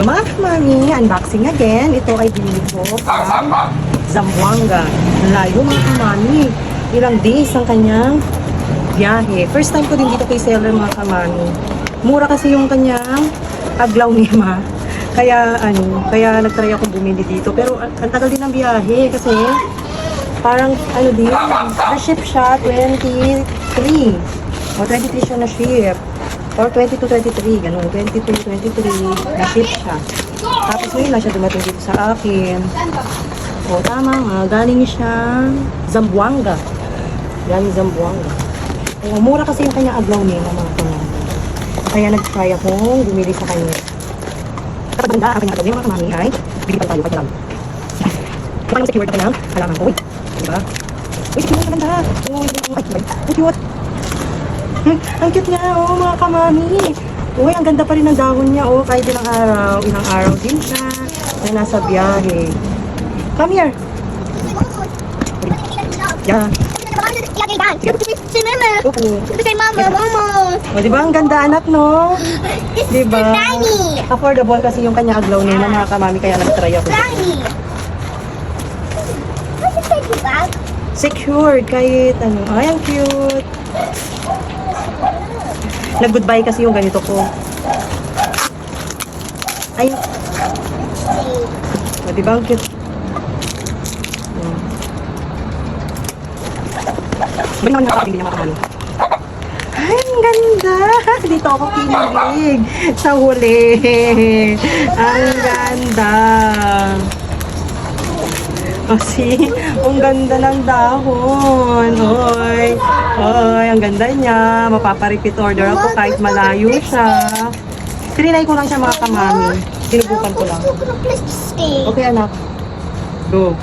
Mga kamami, unboxing again. Ito ay binili ko from Zamboanga. Layo mga kamami. Ilang days ang kanyang biyahe. First time ko din dito kay seller mga kamami. Mura kasi yung kanyang aglaw ni Ma. Kaya nagtry ako bumili dito. Pero ang tagal din ng biyahe kasi parang din, na-ship siya 23. O 23 siya na-ship. Or 22-23, ganun. 22-23, na-ship siya. Tapos ngayon lang siya dumating dito sa akin. O, tama nga. Galing siya Zamboanga. Galing Zamboanga. O, mura kasi yung kanya aglaw niya mga kamami. Kaya nag-try akong bumili sa kanya. Kapag banda, ang kanya aglaw niya mga kamami ay bili pa tayo. Pagkalang. Kapag secure ka ng halaman ko. Uy, diba? Uy, secure ka banda. Uy, cute. Ang cute niya, mga kamami. Uy, ang ganda pa rin ng dahon niya, kahit ilang araw din siya na nasa biyahe. Come here. Yeah. Si Mama. Opo. Kay Mama, Mama. O, diba ang ganda anak, no? Diba? Tiny. Affordable kasi yung kanya aglaw niya, mga kamami, kaya nag-try ako. Tiny. What's the baby bag? Secured, kahit ano. Ay, ang cute. Nag-goodbye kasi yung ganito ko. Ay. O, diba ang cute? Balik naman nakakabili niya mga kamali. Ay, ang ganda! Dito ako kinilig sa huli. Ang ganda. O, see? Ang ganda ng dahon. Oy. Oy, ang ganda niya. Mapapa-repeat order ako kahit malayo siya. Trinay ko lang siya mga kamami. Sinubukan ko lang. Okay, anak. Go.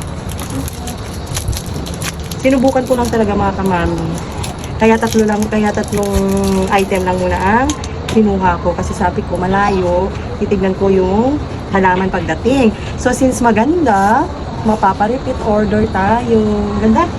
Sinubukan ko lang talaga mga kamami. Kaya tatlong item lang muna ang kinuha ko. Kasi sabi ko, malayo. Titignan ko yung halaman pagdating. So, since maganda, mapapa-repeat order tayo. Ganda.